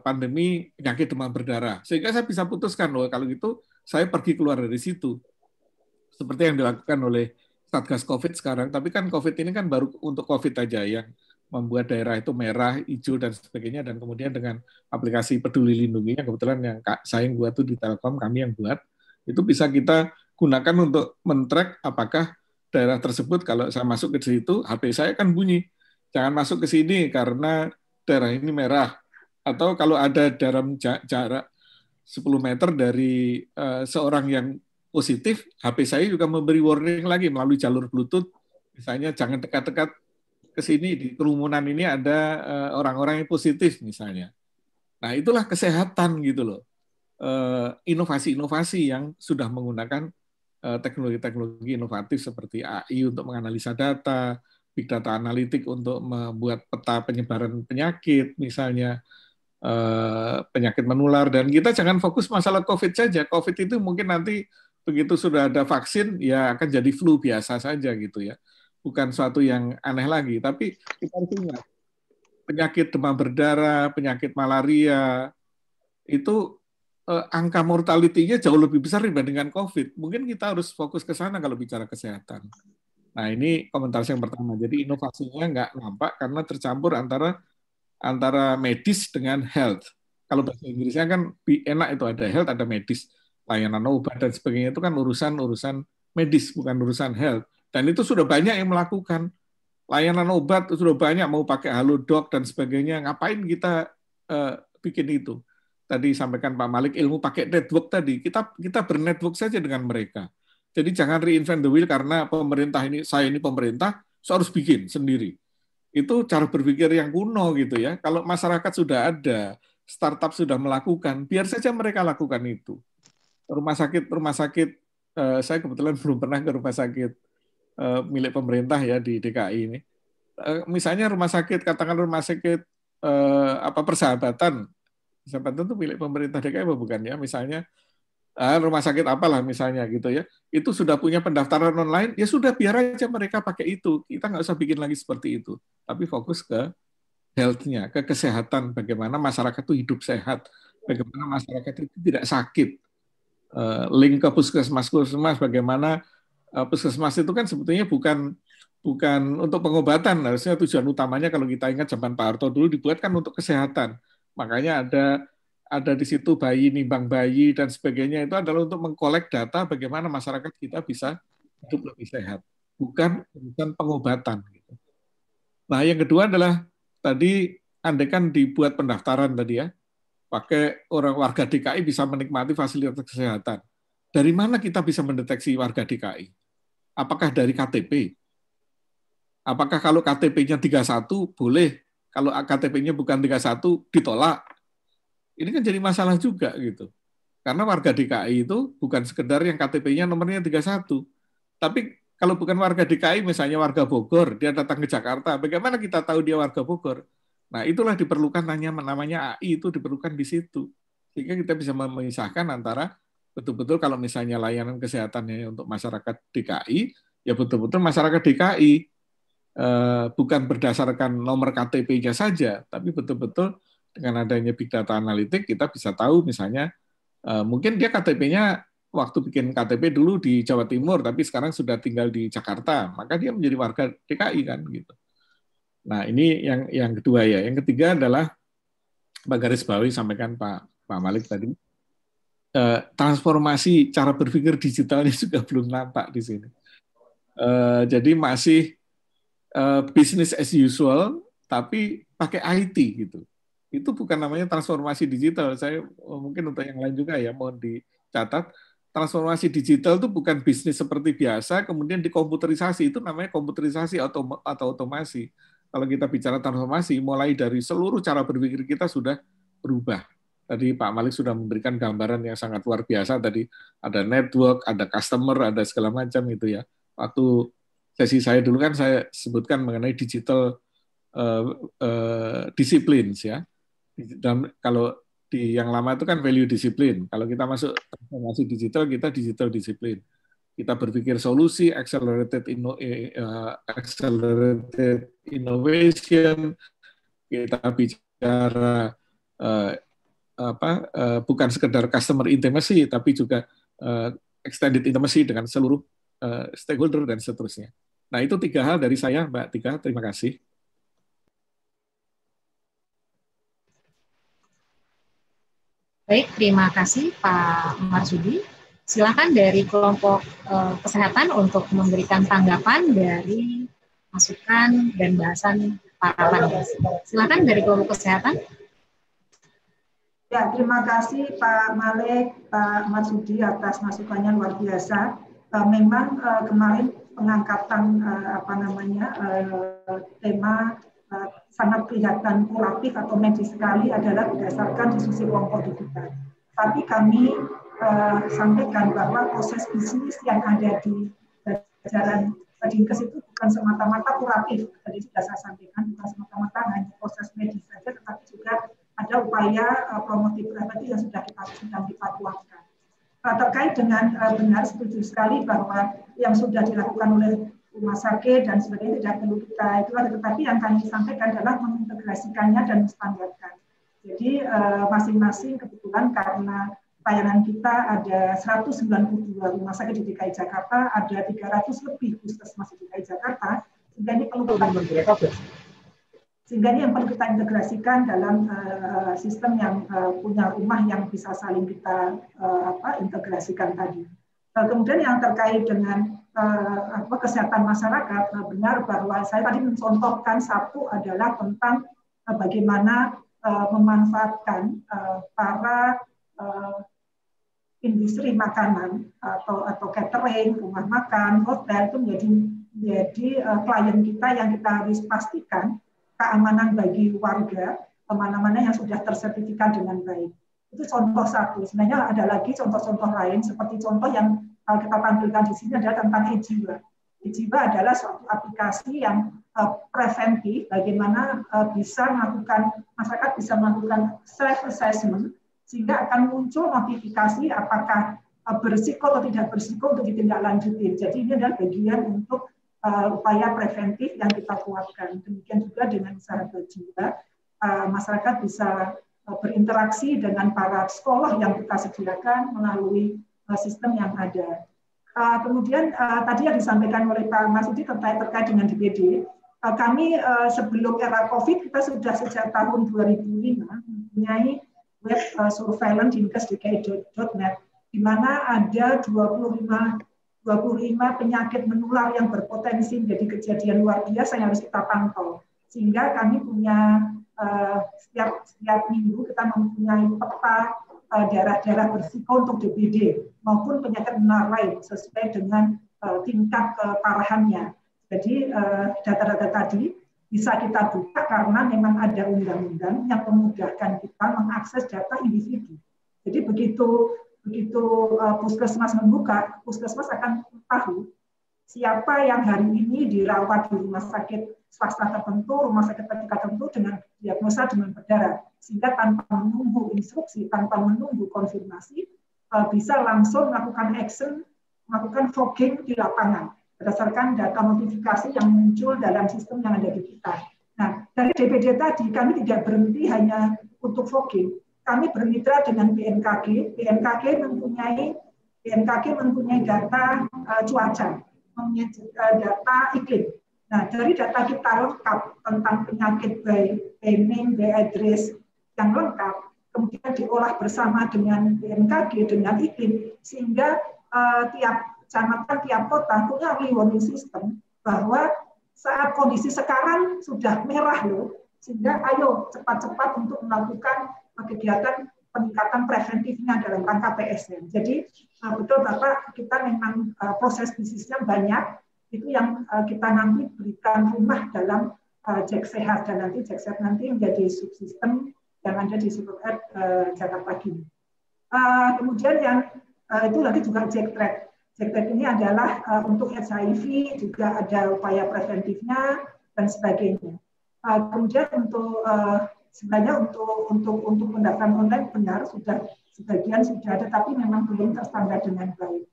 pandemi penyakit demam berdarah. Sehingga saya bisa putuskan, loh kalau gitu saya pergi keluar dari situ. Seperti yang dilakukan oleh Satgas COVID sekarang. Tapi kan COVID ini kan baru untuk COVID aja yang membuat daerah itu merah, hijau, dan sebagainya. Dan kemudian dengan aplikasi Peduli Lindungi, yang kebetulan yang saya yang buat itu di Telkom, kami yang buat, itu bisa kita gunakan untuk men-track apakah daerah tersebut, kalau saya masuk ke situ, HP saya kan bunyi, jangan masuk ke sini karena daerah ini merah. Atau kalau ada dalam jarak 10 meter dari seorang yang positif, HP saya juga memberi warning lagi melalui jalur Bluetooth, misalnya jangan dekat-dekat ke sini, di kerumunan ini ada orang-orang yang positif misalnya. Nah, itulah kesehatan gitu loh. Inovasi-inovasi yang sudah menggunakan teknologi-teknologi inovatif seperti AI untuk menganalisa data, big data analitik untuk membuat peta penyebaran penyakit misalnya, penyakit menular. Dan kita jangan fokus masalah COVID saja. COVID itu mungkin nanti begitu sudah ada vaksin, ya akan jadi flu biasa saja gitu ya. Bukan suatu yang aneh lagi. Tapi kita harus ingat, penyakit demam berdarah, penyakit malaria, itu angka mortality-nya jauh lebih besar dibandingkan COVID. Mungkin kita harus fokus ke sana kalau bicara kesehatan. Nah, ini komentar saya yang pertama. Jadi inovasinya nggak nampak karena tercampur antara medis dengan health. Kalau bahasa Inggrisnya kan enak itu, ada health, ada medis. Layanan obat dan sebagainya itu kan urusan medis, bukan urusan health. Dan itu sudah banyak yang melakukan. Layanan obat sudah banyak, mau pakai Halodoc dan sebagainya. Ngapain kita bikin itu? Tadi sampaikan Pak Malik, ilmu pakai network tadi. Kita bernetwork saja dengan mereka. Jadi jangan reinvent the wheel karena pemerintah ini, saya ini pemerintah, saya harus bikin sendiri. Itu cara berpikir yang kuno gitu ya. Kalau masyarakat sudah ada, startup sudah melakukan, biar saja mereka lakukan itu. Rumah sakit, saya kebetulan belum pernah ke rumah sakit milik pemerintah ya di DKI ini. Misalnya rumah sakit, katakan rumah sakit Persahabatan itu milik pemerintah DKI apa bukan ya? Misalnya rumah sakit apalah misalnya gitu ya, itu sudah punya pendaftaran online, ya sudah biar aja mereka pakai itu. Kita nggak usah bikin lagi seperti itu, tapi fokus ke health-nya, ke kesehatan, bagaimana masyarakat itu hidup sehat, bagaimana masyarakat itu tidak sakit. Link ke puskesmas, bagaimana puskesmas itu kan sebetulnya bukan untuk pengobatan, harusnya tujuan utamanya kalau kita ingat zaman Pak Harto dulu dibuat kan untuk kesehatan. Makanya ada di situ bayi, nimbang bayi dan sebagainya, itu adalah untuk mengkolek data bagaimana masyarakat kita bisa hidup lebih sehat, bukan pengobatan. Nah, yang kedua adalah tadi andaikan dibuat pendaftaran tadi ya, pakai orang warga DKI bisa menikmati fasilitas kesehatan. Dari mana kita bisa mendeteksi warga DKI? Apakah dari KTP? Apakah kalau KTP-nya 31 boleh, kalau KTP-nya bukan 31 ditolak? Ini kan jadi masalah juga gitu. Karena warga DKI itu bukan sekedar yang KTP-nya nomornya 31. Tapi kalau bukan warga DKI, misalnya warga Bogor, dia datang ke Jakarta, bagaimana kita tahu dia warga Bogor? Nah, itulah diperlukan namanya AI, itu diperlukan di situ. Sehingga kita bisa memisahkan antara betul-betul kalau misalnya layanan kesehatannya untuk masyarakat DKI, ya betul-betul masyarakat DKI, bukan berdasarkan nomor KTP-nya saja, tapi betul-betul dengan adanya Big Data Analytics, kita bisa tahu misalnya, mungkin dia KTP-nya waktu bikin KTP dulu di Jawa Timur, tapi sekarang sudah tinggal di Jakarta, maka dia menjadi warga DKI kan gitu. Nah, ini yang kedua ya. Yang ketiga adalah garis bawahi sampaikan Pak Malik tadi. Transformasi cara berpikir digitalnya juga belum nampak di sini. Jadi masih business as usual, tapi pakai IT gitu. Itu bukan namanya transformasi digital. Saya mungkin untuk yang lain juga ya, mohon dicatat. Transformasi digital itu bukan bisnis seperti biasa, kemudian dikomputerisasi. Itu namanya komputerisasi atau otomasi. Kalau kita bicara transformasi, mulai dari seluruh cara berpikir kita sudah berubah. Tadi Pak Malik sudah memberikan gambaran yang sangat luar biasa. Tadi ada network, ada customer, ada segala macam itu ya. Waktu sesi saya dulu kan saya sebutkan mengenai digital disciplines ya. Dan kalau di yang lama itu kan value discipline. Kalau kita masuk transformasi digital, kita digital discipline. Kita berpikir solusi, accelerated innovation, kita bicara bukan sekedar customer intimacy, tapi juga extended intimacy dengan seluruh stakeholder dan seterusnya. Nah, itu 3 hal dari saya, Mbak Tika. Terima kasih. Baik, terima kasih Pak Marsudi. Silakan dari kelompok kesehatan untuk memberikan tanggapan dari masukan dan bahasan para panelis. Silakan dari kelompok kesehatan. Ya, terima kasih Pak Malik, Pak Marsudi atas masukannya luar biasa. Memang kemarin pengangkatan tema sangat kelihatan kuratif atau medis sekali adalah berdasarkan diskusi kelompok digital. Tapi kami sampaikan bahwa proses bisnis yang ada di jajaran Dinkes itu bukan semata-mata kuratif. Tadi sudah saya sampaikan, bukan semata-mata hanya proses medis saja, tetapi juga ada upaya promotif terapi yang sedang kita tuangkan. Terkait dengan benar setuju sekali bahwa yang sudah dilakukan oleh rumah sakit dan sebagainya tidak perlu kita itu, tetapi yang kami sampaikan adalah mengintegrasikannya dan menstandarkan. Jadi masing-masing kebetulan karena layanan kita ada 192 rumah sakit di DKI Jakarta, ada 300 lebih puskesmas di DKI Jakarta, sehingga ini yang perlu kita integrasikan dalam sistem yang punya rumah yang bisa saling kita integrasikan tadi. Kemudian yang terkait dengan kesehatan masyarakat, benar bahwa saya tadi mencontohkan satu adalah tentang bagaimana memanfaatkan para industri makanan atau catering, rumah makan, hotel itu menjadi klien kita yang kita harus pastikan keamanan bagi warga kemana-mana yang sudah tersertifikat dengan baik. Itu contoh satu. Sebenarnya ada lagi contoh-contoh lain, seperti contoh yang kita tampilkan di sini adalah tentang eJiwa. eJiwa adalah suatu aplikasi yang preventif, bagaimana masyarakat bisa melakukan self-assessment, sehingga akan muncul notifikasi apakah berisiko atau tidak berisiko untuk ditindaklanjuti. Jadi ini adalah bagian untuk upaya preventif yang kita kuatkan. Demikian juga dengan usaha eJiwa, masyarakat bisa berinteraksi dengan para sekolah yang kita sediakan melalui sistem yang ada. Kemudian tadi yang disampaikan oleh Pak Marsudi terkait dengan DPD, kami sebelum era COVID kita sudah sejak tahun 2005 mempunyai web surveillance dinkes.dki.net, di mana ada 25 penyakit menular yang berpotensi menjadi kejadian luar biasa yang harus kita pantau. Sehingga kami punya setiap minggu kita mempunyai peta daerah-daerah berisiko untuk DBD maupun penyakit menular lain sesuai dengan tingkat keparahannya. Jadi data-data tadi bisa kita buka karena memang ada undang-undang yang memudahkan kita mengakses data individu. Jadi begitu puskesmas membuka, puskesmas akan tahu siapa yang hari ini dirawat di rumah sakit swasta tertentu, rumah sakit tertentu dengan diagnosa demam berdarah, sehingga tanpa menunggu instruksi, tanpa menunggu konfirmasi, bisa langsung melakukan action, melakukan fogging di lapangan berdasarkan data notifikasi yang muncul dalam sistem yang ada di kita. Nah, dari DPD tadi kami tidak berhenti hanya untuk fogging, kami bermitra dengan BMKG. BMKG mempunyai data cuaca, data iklim. Nah, dari data kita lengkap tentang penyakit baik Benning, Aedes yang lengkap, kemudian diolah bersama dengan BMKG, dengan iklim, sehingga tiap kecamatan, tiap kota punya early warning system bahwa saat kondisi sekarang sudah merah loh, sehingga ayo cepat-cepat untuk melakukan kegiatan peningkatan preventifnya dalam rangka PSN. Jadi betul Bapak, kita memang proses bisnisnya banyak, itu yang kita nanti berikan rumah dalam Jack Sehat, dan nanti Jack Sehat nanti menjadi subsistem yang ada di Super App Jakarta Gini. Kemudian yang itu lagi juga Jack Track. Jack Track ini adalah untuk HIV, juga ada upaya preventifnya dan sebagainya. Kemudian untuk sebenarnya untuk pendaftaran online benar sudah sebagian sudah ada, tapi memang belum terstandar dengan baik.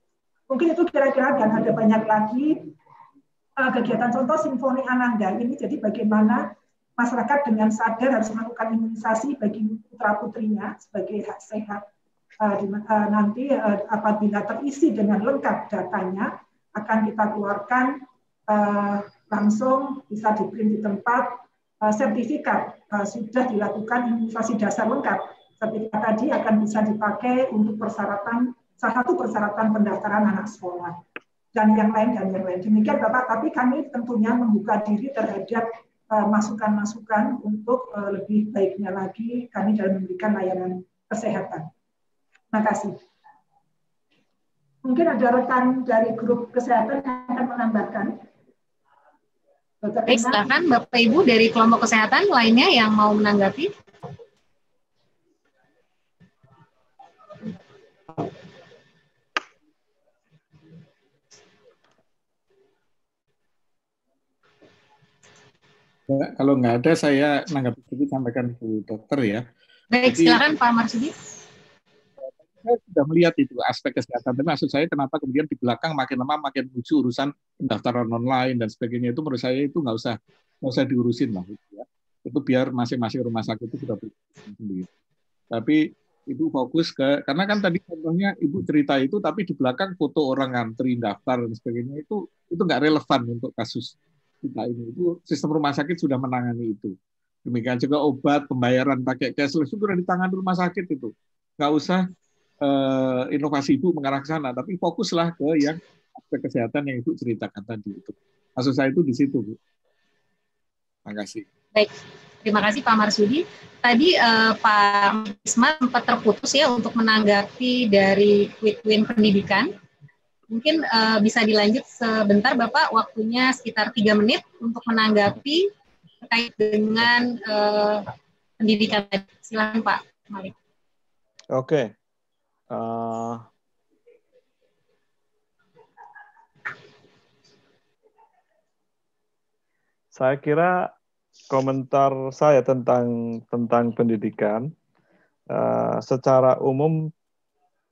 Mungkin itu kira-kira, dan ada banyak lagi kegiatan contoh Simfoni Ananda ini. Jadi bagaimana masyarakat dengan sadar harus melakukan imunisasi bagi putra-putrinya sebagai hak sehat. Nanti apabila terisi dengan lengkap datanya akan kita keluarkan langsung bisa di-print di tempat sertifikat sudah dilakukan imunisasi dasar lengkap. Sertifikat tadi akan bisa dipakai untuk persyaratan, salah satu persyaratan pendaftaran anak sekolah. Dan yang lain. Demikian Bapak, tapi kami tentunya membuka diri terhadap masukan-masukan untuk lebih baiknya lagi kami dalam memberikan layanan kesehatan. Terima kasih. Mungkin ada rekan dari grup kesehatan yang akan menambahkan. Baik, silakan Bapak Ibu dari kelompok kesehatan lainnya yang mau menanggapi. Kalau nggak ada, saya menanggapi sedikit, sampaikan Bu Dokter ya. Baik, jadi, silakan Pak Marsudi. Saya sudah melihat itu aspek kesehatan, tapi maksud saya kenapa kemudian di belakang makin lama makin muncul urusan pendaftaran online dan sebagainya, itu menurut saya itu nggak usah diurusin lah, gitu ya. Itu biar masing-masing rumah sakit itu sudah sendiri. Tapi Ibu fokus karena kan tadi contohnya Ibu cerita itu, tapi di belakang foto orang ngantri daftar dan sebagainya, itu nggak relevan untuk kasus kita ini. Itu sistem rumah sakit sudah menangani itu. Demikian juga obat, pembayaran pakai cashless itu sudah di tangan rumah sakit itu. Nggak usah inovasi Ibu mengarah ke sana, tapi fokuslah ke yang aspek kesehatan yang Ibu ceritakan tadi itu. Maksud saya itu di situ, Bu. Terima kasih. Baik, terima kasih Pak Marsudi. tadi Pak Isma sempat terputus ya untuk menanggapi dari Quick Win Pendidikan. Mungkin bisa dilanjut sebentar Bapak, waktunya sekitar 3 menit untuk menanggapi terkait dengan pendidikan. Silakan Pak Malik. Oke. Saya kira komentar saya tentang pendidikan secara umum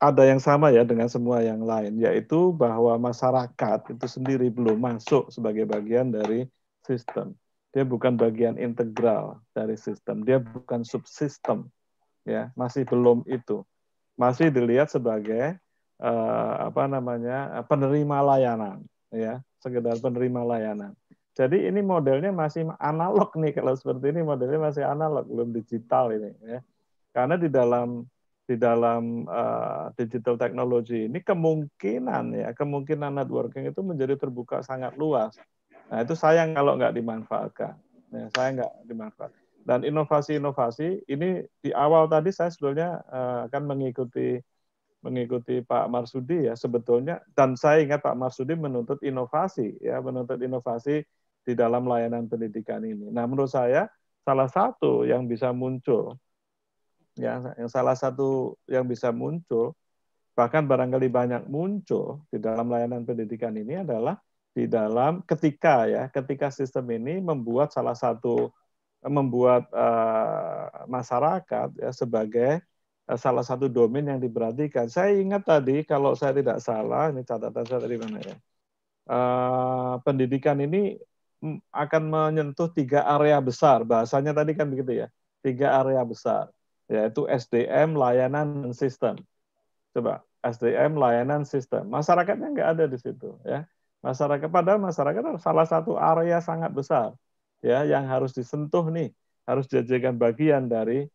ada yang sama ya dengan semua yang lain, yaitu bahwa masyarakat itu sendiri belum masuk sebagai bagian dari sistem. Dia bukan bagian integral dari sistem, dia bukan subsistem, ya, masih belum itu. Masih dilihat sebagai penerima layanan, ya, sekedar penerima layanan. Jadi ini modelnya masih analog nih, kalau seperti ini modelnya masih analog, belum digital ini, ya. Karena di dalam digital technology ini kemungkinan networking itu menjadi terbuka sangat luas. Nah, itu sayang kalau nggak dimanfaatkan. Ya, Dan inovasi-inovasi ini di awal tadi saya sebetulnya akan mengikuti Pak Marsudi ya sebetulnya, dan saya ingat Pak Marsudi menuntut inovasi di dalam layanan pendidikan ini. Nah, menurut saya salah satu yang bisa muncul bahkan barangkali banyak muncul di dalam layanan pendidikan ini adalah di dalam ketika sistem ini membuat masyarakat ya sebagai salah satu domain yang diperhatikan. Saya ingat tadi kalau saya tidak salah, ini catatan saya dari mana ya, pendidikan ini akan menyentuh 3 area besar, bahasanya tadi kan begitu ya, 3 area besar, yaitu SDM, layanan, dan sistem. Coba, SDM, layanan, sistem. Masyarakatnya nggak ada di situ, ya. Padahal masyarakat salah satu area sangat besar, ya, yang harus disentuh nih, harus dijadikan bagian dari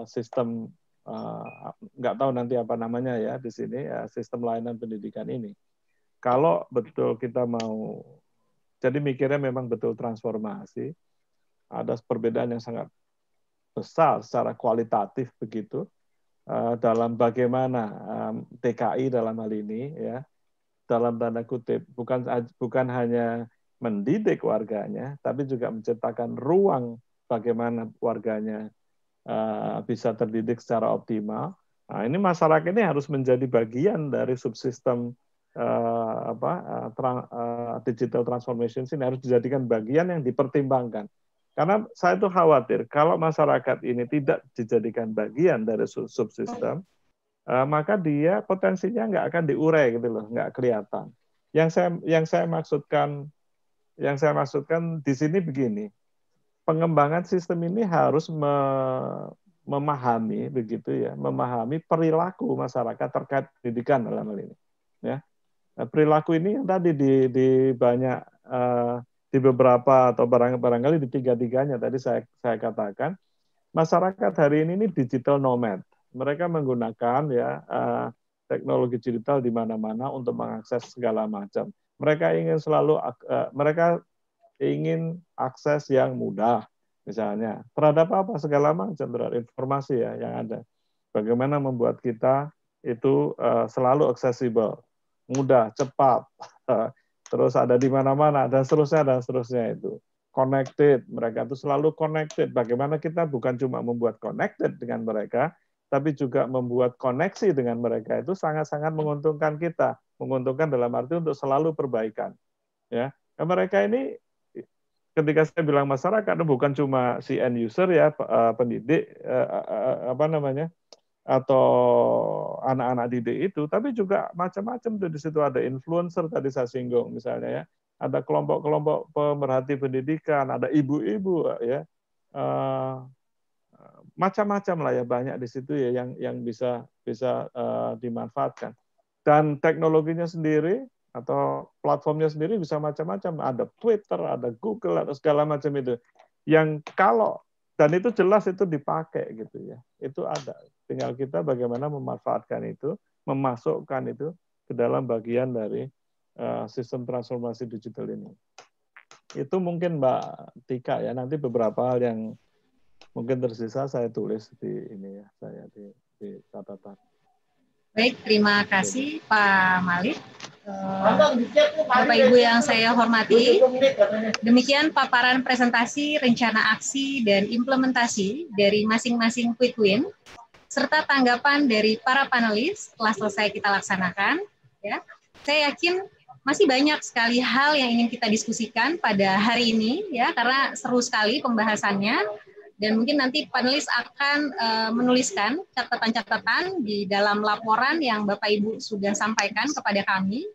sistem, nggak tahu nanti apa namanya ya di sini, sistem layanan pendidikan ini. Kalau betul kita mau, jadi mikirnya memang betul transformasi, ada perbedaan yang sangat besar secara kualitatif begitu dalam bagaimana TKI dalam hal ini ya, dalam tanda kutip bukan hanya mendidik warganya, tapi juga menciptakan ruang bagaimana warganya bisa terdidik secara optimal. Nah, ini masyarakat ini harus menjadi bagian dari subsistem digital transformation ini, harus dijadikan bagian yang dipertimbangkan. Karena saya tuh khawatir kalau masyarakat ini tidak dijadikan bagian dari subsistem, maka dia potensinya nggak akan diurai gitu loh, nggak kelihatan. Yang saya maksudkan di sini begini, pengembangan sistem ini harus memahami perilaku masyarakat terkait pendidikan dalam hal ini. Ya, perilaku ini yang tadi di banyak di beberapa atau barangkali di tiga-tiganya tadi saya katakan, masyarakat hari ini digital nomad. Mereka menggunakan teknologi digital di mana-mana untuk mengakses segala macam. Mereka ingin akses yang mudah, misalnya terhadap segala macam, terhadap informasi ya yang ada. Bagaimana membuat kita itu selalu aksesibel, mudah, cepat, terus ada di mana-mana dan seterusnya itu. Connected, mereka itu selalu connected. Bagaimana kita bukan cuma membuat connected dengan mereka, tapi juga membuat koneksi dengan mereka, itu sangat-sangat menguntungkan kita. Menguntungkan dalam arti untuk selalu perbaikan. Ya, mereka ini ketika saya bilang masyarakat, bukan cuma si end user ya, pendidik, atau anak-anak didik itu, tapi juga macam-macam tuh di situ. Ada influencer tadi saya singgung misalnya ya, ada kelompok-kelompok pemerhati pendidikan, ada ibu-ibu ya, macam-macam lah ya, banyak di situ ya yang bisa dimanfaatkan. Dan teknologinya sendiri atau platformnya sendiri bisa macam-macam, ada Twitter, ada Google, atau segala macam itu. Yang dan itu jelas itu dipakai gitu ya, itu ada. Tinggal kita bagaimana memanfaatkan itu, memasukkan itu ke dalam bagian dari sistem transformasi digital ini. Itu mungkin Mbak Tika ya, nanti beberapa hal yang Mungkin tersisa saya tulis di ini ya, saya di catatan. Baik, terima kasih Pak Malik. Bapak Ibu yang saya hormati, demikian paparan presentasi rencana aksi dan implementasi dari masing-masing quick win serta tanggapan dari para panelis setelah selesai kita laksanakan. Ya, saya yakin masih banyak sekali hal yang ingin kita diskusikan pada hari ini, ya, karena seru sekali pembahasannya. Dan mungkin nanti panelis akan menuliskan catatan-catatan di dalam laporan yang Bapak Ibu sudah sampaikan kepada kami,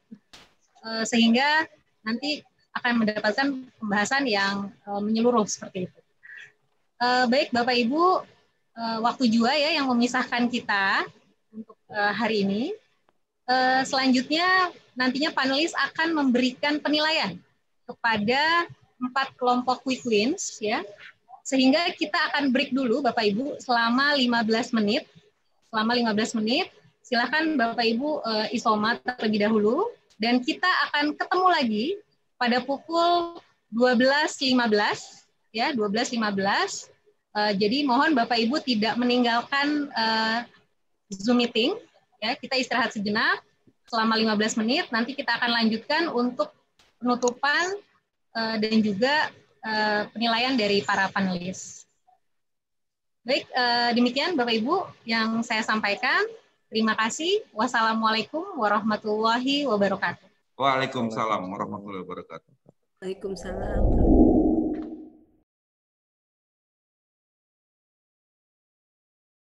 sehingga nanti akan mendapatkan pembahasan yang menyeluruh seperti itu. Baik Bapak Ibu, waktu juga ya yang memisahkan kita untuk hari ini. Selanjutnya nantinya panelis akan memberikan penilaian kepada 4 kelompok quick wins, ya. Sehingga kita akan break dulu Bapak Ibu selama 15 menit. Selama 15 menit, silakan Bapak Ibu isomat terlebih dahulu, dan kita akan ketemu lagi pada pukul 12.15, ya, 12.15. Jadi mohon Bapak Ibu tidak meninggalkan Zoom meeting, ya. Kita istirahat sejenak selama 15 menit, nanti kita akan lanjutkan untuk penutupan dan juga penilaian dari para panelis. Baik, demikian Bapak Ibu yang saya sampaikan. Terima kasih. Wassalamualaikum warahmatullahi wabarakatuh. Waalaikumsalam warahmatullahi wabarakatuh. Waalaikumsalam.